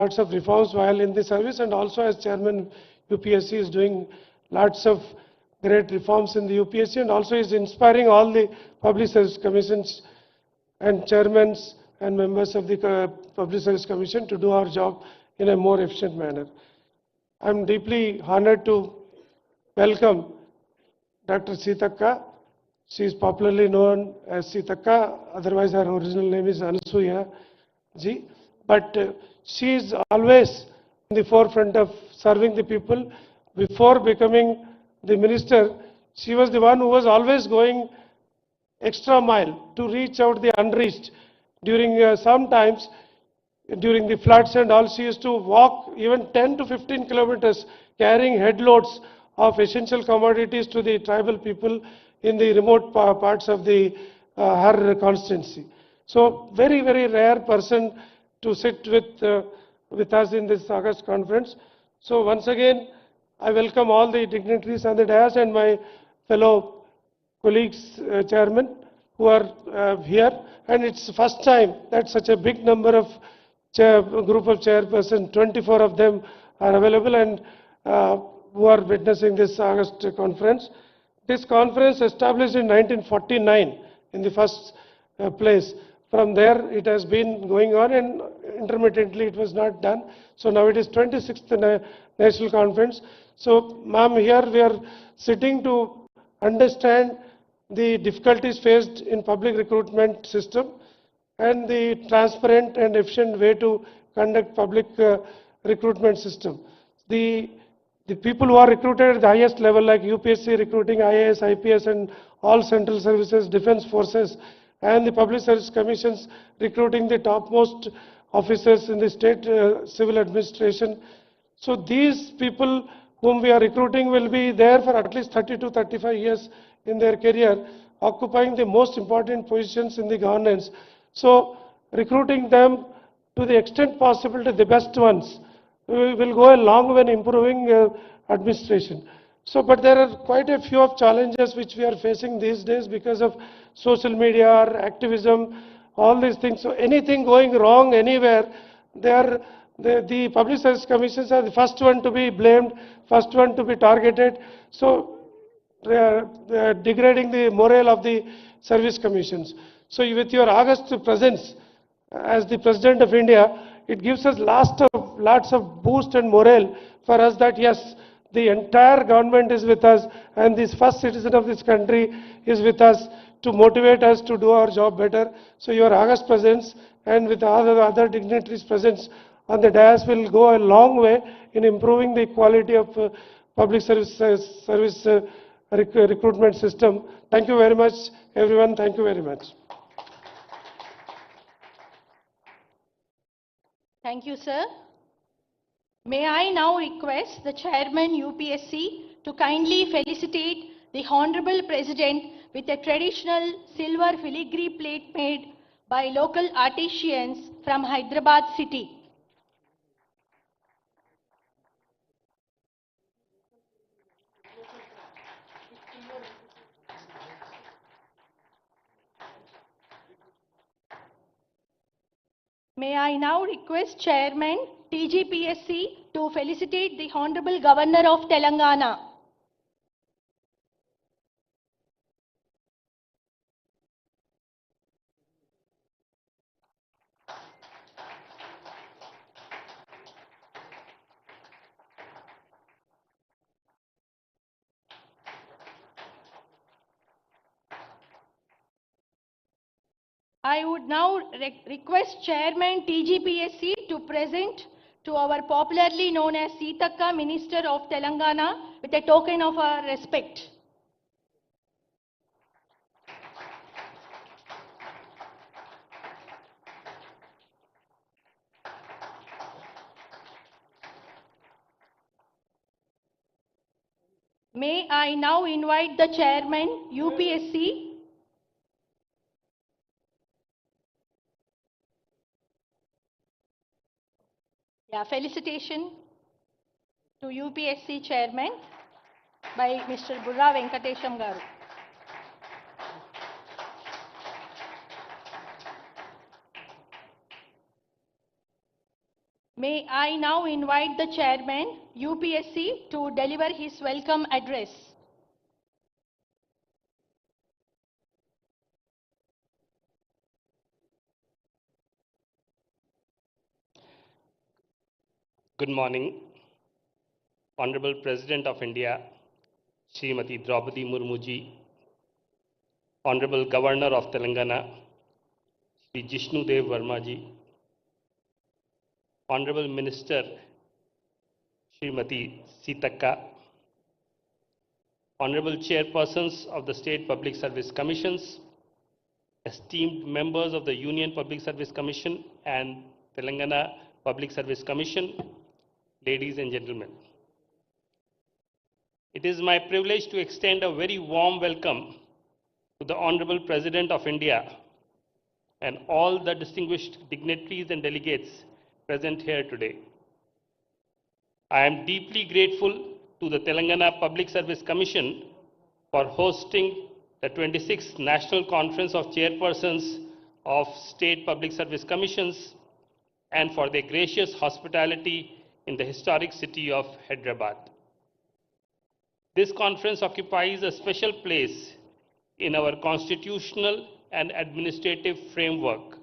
lots of reforms while in the service, and also as chairman UPSC is doing lots of great reforms in the UPSC, and also is inspiring all the public service commissions and chairmen and members of the Public Service Commission to do our job in a more efficient manner. I'm deeply honored to welcome Dr. Sitaka. She is popularly known as Sitaka, otherwise her original name is Anasuya Ji. But she is always in the forefront of serving the people. Before becoming the minister, she was the one who was always going extra mile to reach out the unreached. During sometimes during the floods and all, she used to walk even 10 to 15 kilometers carrying headloads of essential commodities to the tribal people in the remote parts of the her constituency. So very, very rare person to sit with us in this August conference. So once again, I welcome all the dignitaries on the dais and my fellow colleagues, chairman, who are here. And it's the first time that such a big number of group of chairpersons, 24 of them are available and who are witnessing this August conference. This conference established in 1949 in the first place. From there it has been going on and intermittently it was not done. So now it is 26th National Conference. So ma'am, here we are sitting to understand the difficulties faced in public recruitment system and the transparent and efficient way to conduct public recruitment system. The people who are recruited at the highest level, like UPSC recruiting IAS, IPS and all central services, defense forces, and the public service commissions recruiting the topmost officers in the state civil administration. So these people whom we are recruiting will be there for at least 30 to 35 years in their career, occupying the most important positions in the governance. So recruiting them to the extent possible to the best ones will go a long way in improving administration. So, but there are quite a few of challenges which we are facing these days because of social media, activism, all these things. So anything going wrong anywhere, the public service commissions are the first one to be blamed, first one to be targeted. So they are degrading the morale of the service commissions. So with your August presence as the President of India, it gives us lots of boost and morale for us that yes, the entire government is with us and this first citizen of this country is with us to motivate us to do our job better. So your August presence and with other dignitaries' presence on the dais will go a long way in improving the quality of public service recruitment system. Thank you very much, everyone. Thank you very much. Thank you, sir. May I now request the Chairman UPSC to kindly felicitate the Honorable President with a traditional silver filigree plate made by local artisans from Hyderabad city. May I now request Chairman TGPSC to felicitate the Honorable Governor of Telangana. I would now request Chairman TGPSC to present to our popularly known as Sitaka Minister of Telangana with a token of our respect. May I now invite the Chairman UPSC felicitation to UPSC Chairman by Mr. Burra Venkatesham Garu. May I now invite the chairman, UPSC, to deliver his welcome address. Good morning, Honorable President of India, Smt.Droupadi Murmu ji, Honorable Governor of Telangana, Shri Jishnudev Verma ji, Honorable Minister, Srimati Sitaka, Honorable Chairpersons of the State Public Service Commissions, esteemed members of the Union Public Service Commission and Telangana Public Service Commission, ladies and gentlemen. It is my privilege to extend a very warm welcome to the Honorable President of India and all the distinguished dignitaries and delegates present here today. I am deeply grateful to the Telangana Public Service Commission for hosting the 26th National Conference of Chairpersons of State Public Service Commissions and for their gracious hospitality in the historic city of Hyderabad. This conference occupies a special place in our constitutional and administrative framework,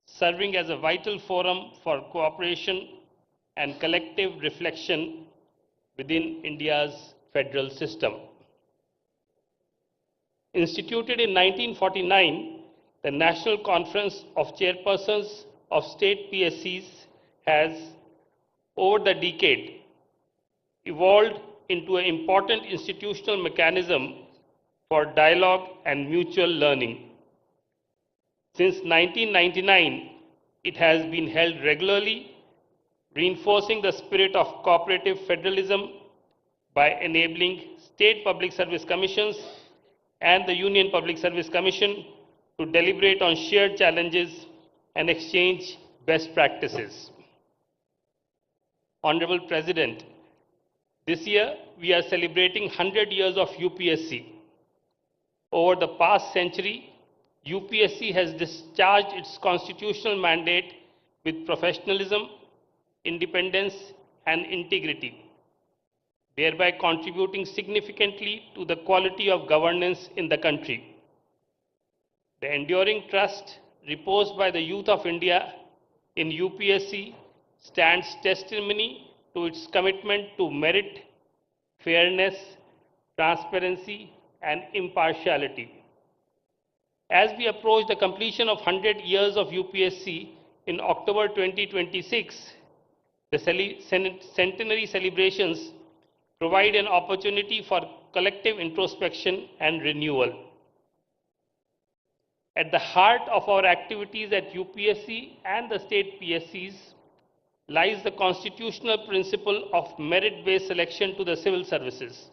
serving as a vital forum for cooperation and collective reflection within India's federal system. Instituted in 1949, the National Conference of Chairpersons of State PSCs has, over the decade, evolved into an important institutional mechanism for dialogue and mutual learning. Since 1999, it has been held regularly, reinforcing the spirit of cooperative federalism by enabling state public service commissions and the Union Public Service Commission to deliberate on shared challenges and exchange best practices. Honorable President, this year we are celebrating 100 years of UPSC. Over the past century, UPSC has discharged its constitutional mandate with professionalism, independence, and integrity, thereby contributing significantly to the quality of governance in the country. The enduring trust reposed by the youth of India in UPSC stands testimony to its commitment to merit, fairness, transparency, and impartiality. As we approach the completion of 100 years of UPSC in October 2026, the centenary celebrations provide an opportunity for collective introspection and renewal. At the heart of our activities at UPSC and the state PSCs lies the constitutional principle of merit-based selection to the civil services.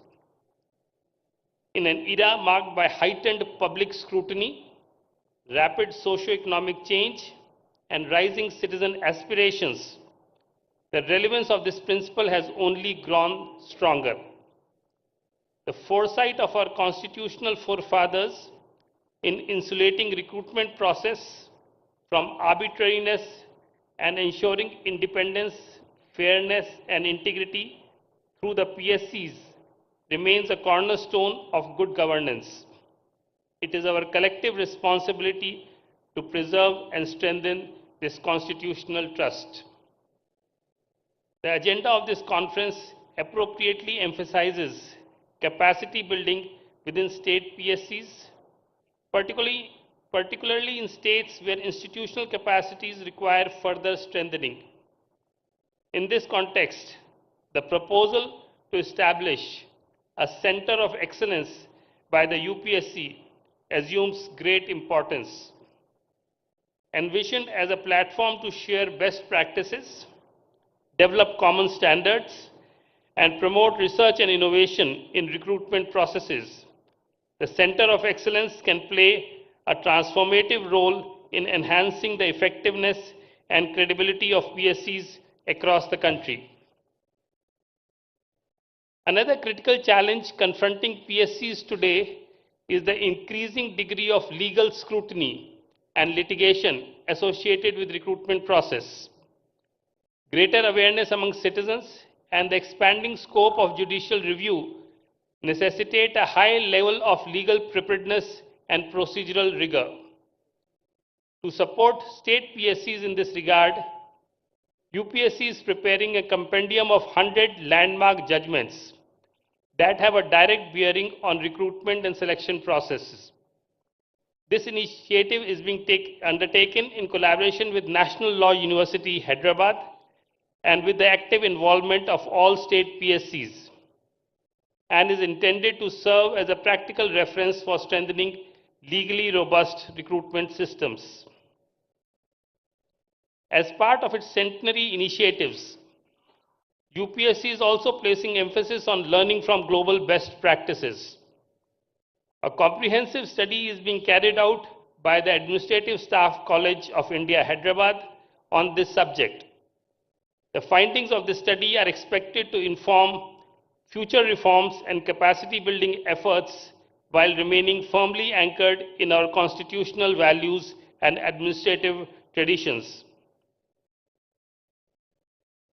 In an era marked by heightened public scrutiny, rapid socio-economic change, and rising citizen aspirations, the relevance of this principle has only grown stronger. The foresight of our constitutional forefathers in insulating recruitment process from arbitrariness and ensuring independence, fairness, and integrity through the PSCs remains a cornerstone of good governance. It is our collective responsibility to preserve and strengthen this constitutional trust. The agenda of this conference appropriately emphasizes capacity building within state PSCs, particularly in states where institutional capacities require further strengthening. In this context, the proposal to establish a Center of Excellence by the UPSC assumes great importance. Envisioned as a platform to share best practices, develop common standards, and promote research and innovation in recruitment processes, the Center of Excellence can play a transformative role in enhancing the effectiveness and credibility of PSCs across the country. Another critical challenge confronting PSCs today is the increasing degree of legal scrutiny and litigation associated with recruitment process. Greater awareness among citizens and the expanding scope of judicial review necessitate a high level of legal preparedness and procedural rigor. To support state PSCs in this regard, UPSC is preparing a compendium of 100 landmark judgments that have a direct bearing on recruitment and selection processes. This initiative is being undertaken in collaboration with National Law University, Hyderabad, and with the active involvement of all state PSCs, and is intended to serve as a practical reference for strengthening legally robust recruitment systems. As part of its centenary initiatives, UPSC is also placing emphasis on learning from global best practices. A comprehensive study is being carried out by the Administrative Staff College of India, Hyderabad, on this subject. The findings of this study are expected to inform future reforms and capacity building efforts while remaining firmly anchored in our constitutional values and administrative traditions.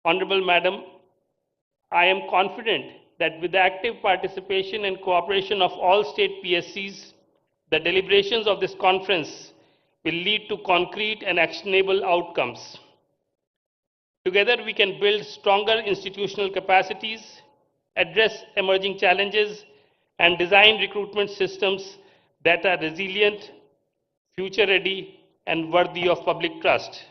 Honorable Madam, I am confident that with the active participation and cooperation of all state PSCs, the deliberations of this conference will lead to concrete and actionable outcomes. Together, we can build stronger institutional capacities, address emerging challenges, and design recruitment systems that are resilient, future-ready, and worthy of public trust.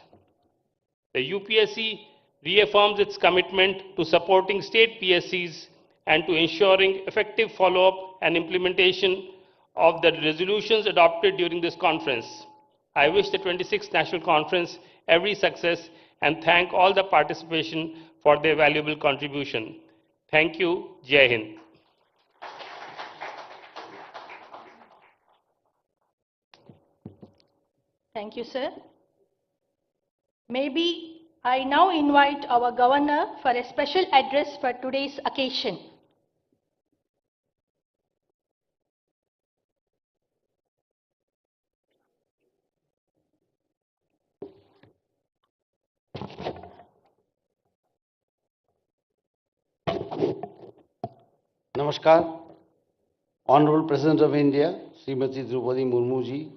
The UPSC reaffirms its commitment to supporting state PSCs and to ensuring effective follow-up and implementation of the resolutions adopted during this conference. I wish the 26th National Conference every success and thank all the participation for their valuable contribution. Thank you. Jai Hind. Thank you, sir. Maybe I now invite our Governor for a special address for today's occasion. Namaskar. Honorable President of India, Smt.Droupadi Murmu ji,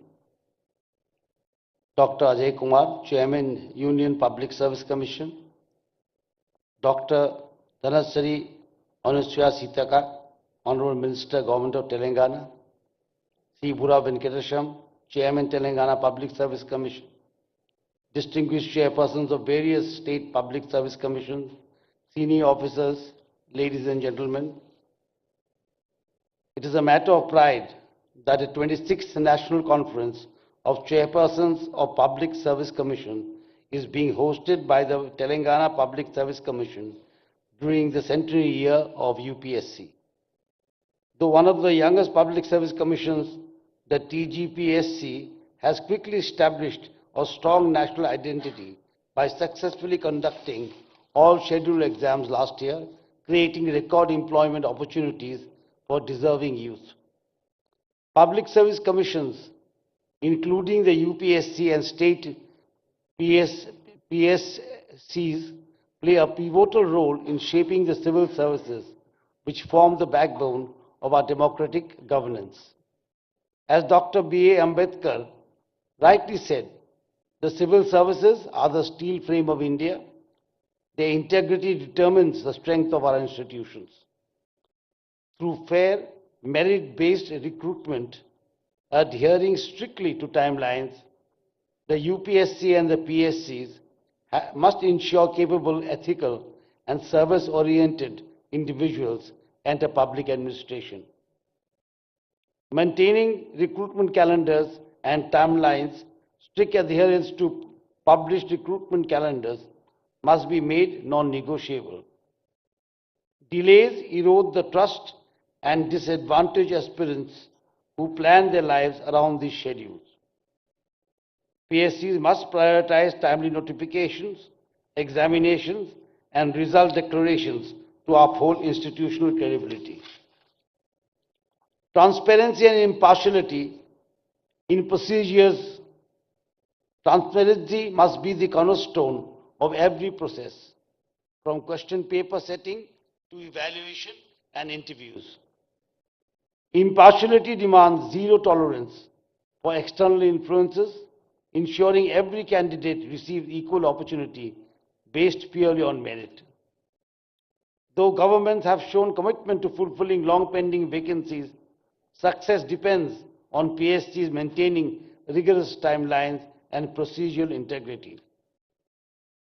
Dr. Ajay Kumar, Chairman, Union Public Service Commission, Dr. Dhanasari Anusya Sitaka, Honorable Minister, Government of Telangana, C. Bura Venkatesham, Chairman, Telangana Public Service Commission, distinguished chairpersons of various state public service commissions, senior officers, ladies and gentlemen. It is a matter of pride that the 26th National Conference of Chairpersons of Public Service Commission is being hosted by the Telangana Public Service Commission during the centenary year of UPSC. Though one of the youngest public service commissions, the TGPSC has quickly established a strong national identity by successfully conducting all scheduled exams last year, creating record employment opportunities for deserving youth. Public service commissions, including the UPSC and state PSCs, play a pivotal role in shaping the civil services, which form the backbone of our democratic governance. As Dr. B.A. Ambedkar rightly said, the civil services are the steel frame of India. Their integrity determines the strength of our institutions. Through fair, merit-based recruitment, adhering strictly to timelines, the UPSC and the PSCs must ensure capable, ethical, and service-oriented individuals enter public administration. Maintaining recruitment calendars and timelines, strict adherence to published recruitment calendars must be made non-negotiable. Delays erode the trust and disadvantage aspirants who plan their lives around these schedules. PSCs must prioritize timely notifications, examinations, and result declarations to uphold institutional credibility. Transparency and impartiality in procedures. Transparency must be the cornerstone of every process. from question paper setting to evaluation and interviews. Impartiality demands zero tolerance for external influences, ensuring every candidate receives equal opportunity based purely on merit. Though governments have shown commitment to fulfilling long-pending vacancies, success depends on PSCs maintaining rigorous timelines and procedural integrity.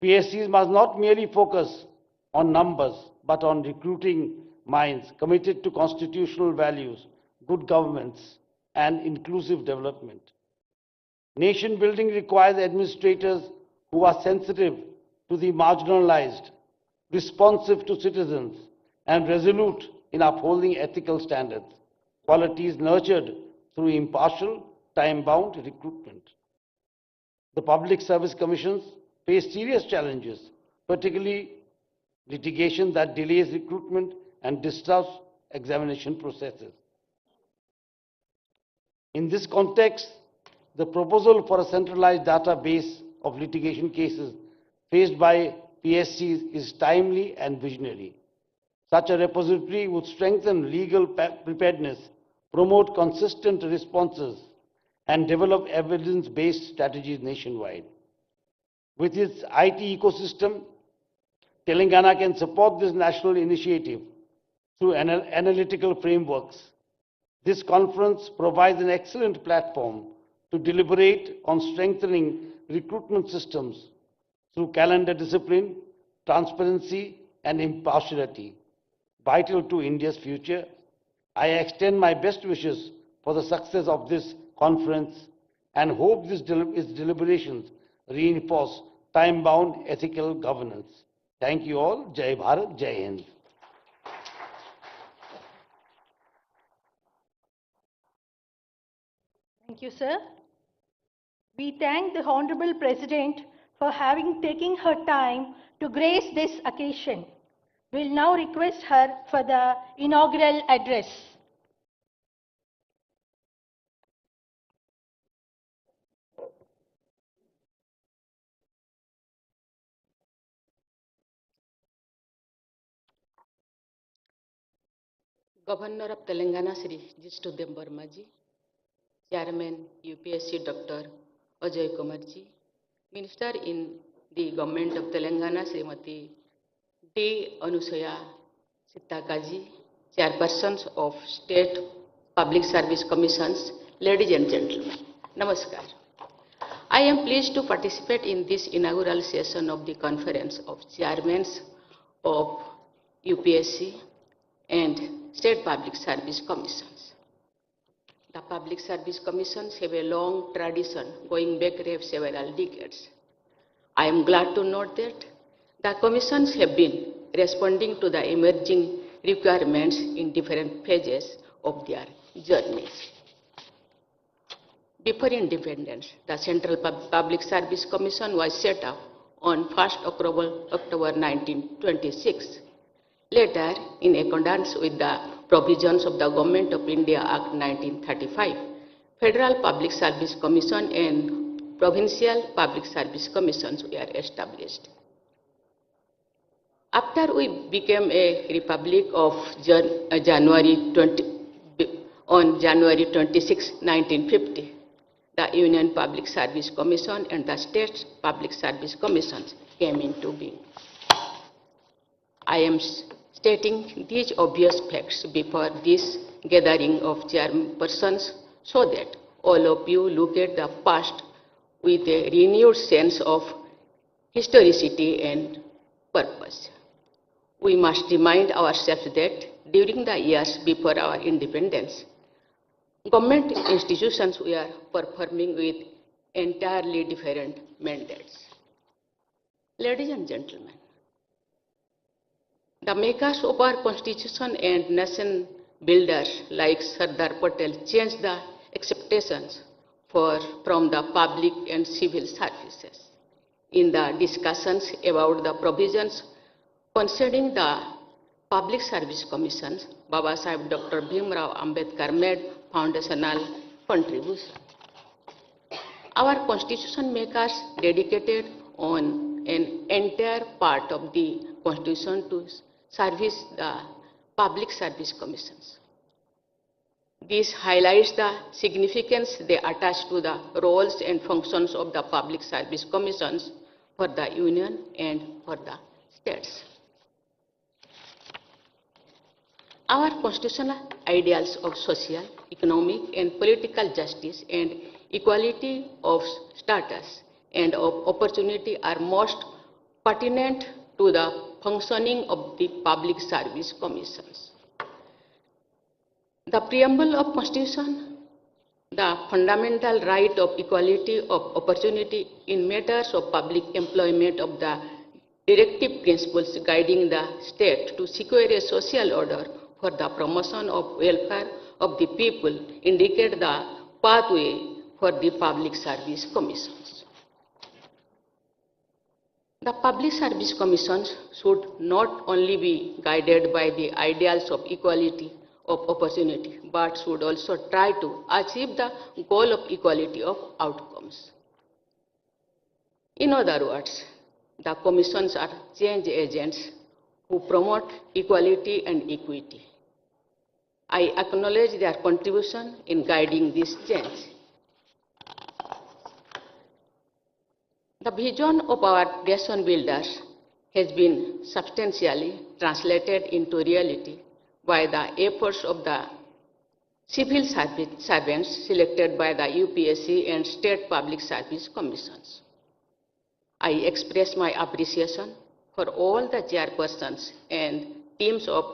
PSCs must not merely focus on numbers, but on recruiting minds committed to constitutional values, good governance, and inclusive development. Nation building requires administrators who are sensitive to the marginalized, responsive to citizens, and resolute in upholding ethical standards, qualities nurtured through impartial, time-bound recruitment. The public service commissions face serious challenges, particularly litigation that delays recruitment and disrupts examination processes. In this context, the proposal for a centralized database of litigation cases faced by PSCs is timely and visionary. Such a repository would strengthen legal preparedness, promote consistent responses, and develop evidence-based strategies nationwide. With its IT ecosystem, Telangana can support this national initiative through analytical frameworks. This conference provides an excellent platform to deliberate on strengthening recruitment systems through calendar discipline, transparency, and impartiality, vital to India's future. I extend my best wishes for the success of this conference and hope its deliberations reinforce time-bound ethical governance. Thank you all. Jai Bharat, Jai Hind. Thank you, sir. We thank the Honorable President for having taken her time to grace this occasion. We'll now request her for the inaugural address. Governor of Telangana Shri Smt.Droupadi Murmu ji, Chairman UPSC Dr. Ajay Kumar ji, Minister in the Government of Telangana Srimati D. Anusaya Sitaka ji, Chairpersons of State Public Service Commissions, ladies and gentlemen, Namaskar. I am pleased to participate in this inaugural session of the Conference of Chairmen of UPSC and State Public Service Commissions. The Public Service Commissions have a long tradition going back several decades. I am glad to note that the commissions have been responding to the emerging requirements in different phases of their journeys. Before independence, the Central Public Service Commission was set up on 1st October 1926. Later, in accordance with the provisions of the Government of India Act 1935, Federal Public Service Commission and Provincial Public Service Commissions were established. After we became a republic on January 26, 1950, the Union Public Service Commission and the State Public Service Commissions came into being. I am stating these obvious facts before this gathering of chairpersons so that all of you look at the past with a renewed sense of historicity and purpose. We must remind ourselves that during the years before our independence, government institutions were performing with entirely different mandates. Ladies and gentlemen, the makers of our constitution and nation builders like Sardar Patel changed the expectations from the public and civil services. In the discussions about the provisions concerning the Public Service Commissions, Baba Sahib Dr. Bhimrao Ambedkar made foundational contribution. Our constitution makers dedicated on an entire part of the Constitution to service the public service commissions. This highlights the significance they attach to the roles and functions of the public service commissions for the union and for the states. Our constitutional ideals of social, economic, and political justice and equality of status and of opportunity are most pertinent to the functioning of the public service commissions. The preamble of Constitution, the fundamental right of equality of opportunity in matters of public employment of the directive principles guiding the state to secure a social order for the promotion of welfare of the people indicate the pathway for the public service commissions. The public service commissions should not only be guided by the ideals of equality of opportunity, but should also try to achieve the goal of equality of outcomes. In other words, the commissions are change agents who promote equality and equity. I acknowledge their contribution in guiding this change. The vision of our nation builders has been substantially translated into reality by the efforts of the civil servants selected by the UPSC and state public service commissions. I express my appreciation for all the chairpersons and teams of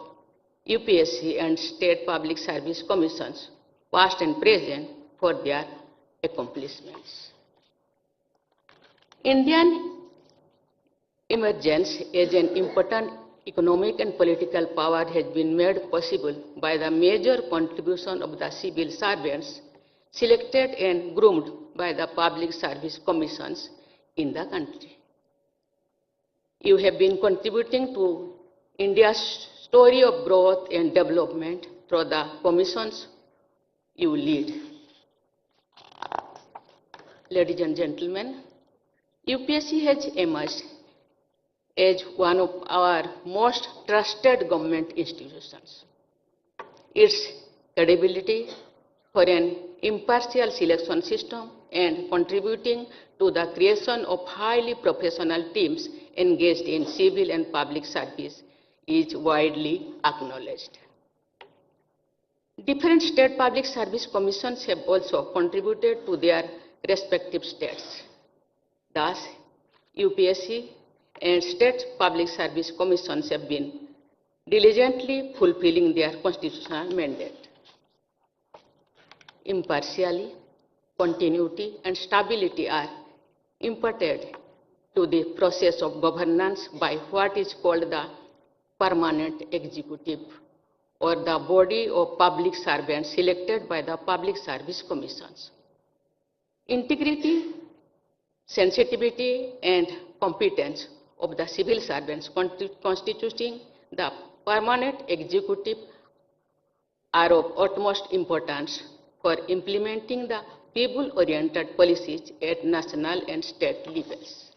UPSC and state public service commissions, past and present, for their accomplishments. Indian emergence as an important economic and political power has been made possible by the major contribution of the civil servants selected and groomed by the public service commissions in the country. You have been contributing to India's story of growth and development through the commissions you lead. Ladies and gentlemen, UPSC has emerged as one of our most trusted government institutions. Its credibility for an impartial selection system and contributing to the creation of highly professional teams engaged in civil and public service is widely acknowledged. Different state public service commissions have also contributed to their respective states. Thus, UPSC and state public service commissions have been diligently fulfilling their constitutional mandate. Impartiality, continuity, and stability are imparted to the process of governance by what is called the permanent executive, or the body of public servants selected by the public service commissions. Integrity, sensitivity, and competence of the civil servants constituting the permanent executive are of utmost importance for implementing the people-oriented policies at national and state levels.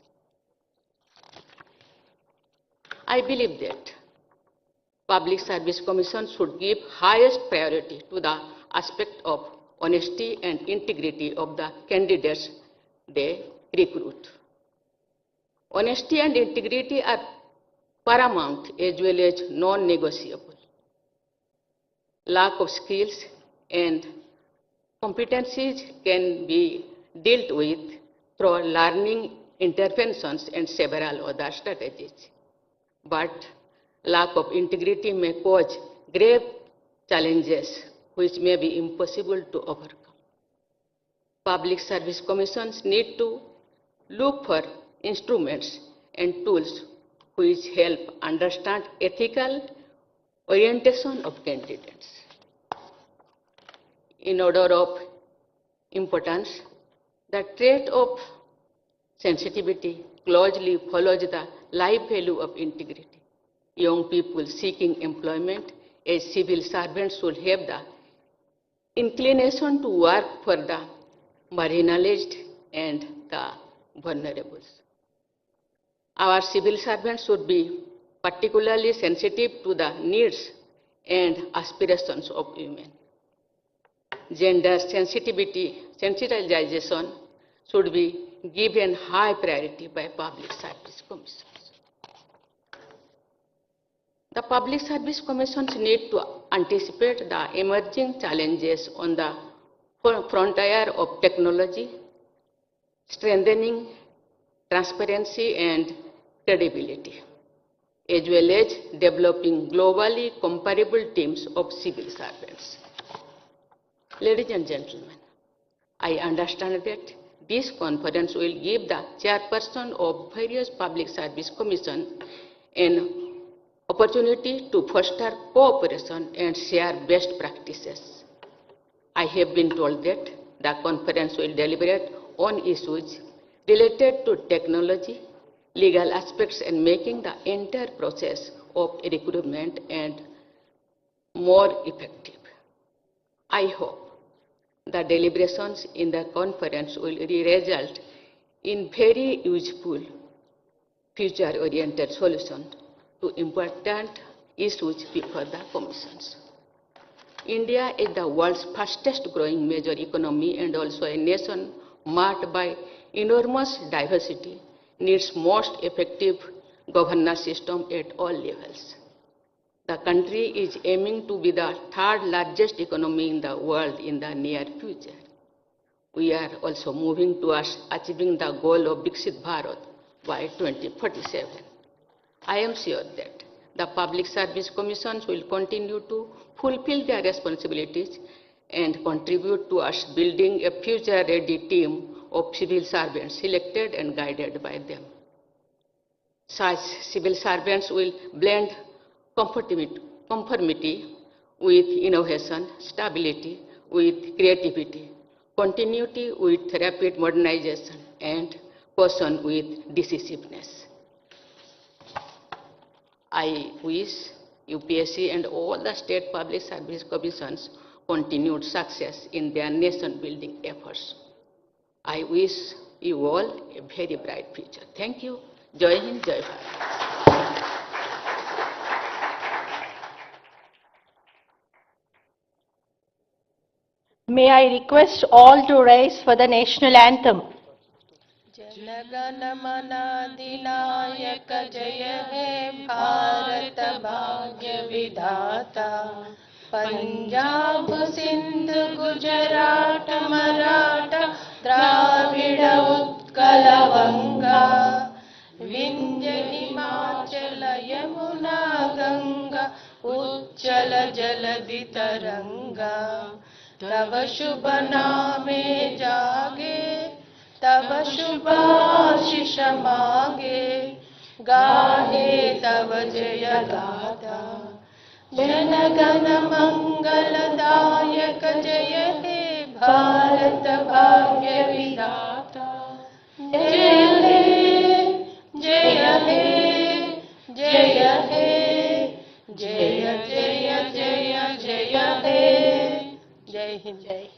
I believe that public service commissions should give highest priority to the aspect of honesty and integrity of the candidates they recruit. Honesty and integrity are paramount as well as non-negotiable. Lack of skills and competencies can be dealt with through learning interventions and several other strategies. But lack of integrity may cause grave challenges which may be impossible to overcome. Public service commissions need to look for instruments and tools which help understand ethical orientation of candidates. In order of importance, the trait of sensitivity closely follows the life value of integrity. Young people seeking employment as civil servants should have the inclination to work for the marginalized and the vulnerables. Our civil servants should be particularly sensitive to the needs and aspirations of women. Gender sensitization should be given high priority by Public Service Commissions. The Public Service Commissions need to anticipate the emerging challenges on the frontier of technology, strengthening transparency and credibility, as well as developing globally comparable teams of civil servants. Ladies and gentlemen, I understand that this conference will give the chairperson of various public service commissions an opportunity to foster cooperation and share best practices. I have been told that the conference will deliberate on issues related to technology, legal aspects, and making the entire process of recruitment and more effective. I hope the deliberations in the conference will result in very useful, future-oriented solutions to important issues before the commissions. India is the world's fastest growing major economy and also a nation marked by enormous diversity, needs most effective governance system at all levels. The country is aiming to be the third largest economy in the world in the near future. We are also moving towards achieving the goal of Viksit Bharat by 2047. I am sure that the Public Service Commissions will continue to fulfill their responsibilities and contribute towards building a future-ready team of civil servants selected and guided by them. Such civil servants will blend conformity with innovation, stability with creativity, continuity with rapid modernization, and caution with decisiveness. I wish UPSC and all the state public service commissions continued success in their nation-building efforts. I wish you all a very bright future. Thank you. Jai Hind, Jai Bharat. May I request all to rise for the national anthem. जनगण मन अधिनायक जय हे भारत भाग्य विधाता पंजाब सिंध गुजरात मराठा द्राविड़ उत्कल गंगा विंध्य हिमाचल यमुना गंगा उच्चल जलधि तरंगा तव शुभ नामे जागे तब शुभ आशीष मांगे गाहे तब जय गाथा जन गण मंगलदायक जय हे भारत भाग्य विधाता जय हे जय हे जय हे जय जय जय जय हे जय हिंद।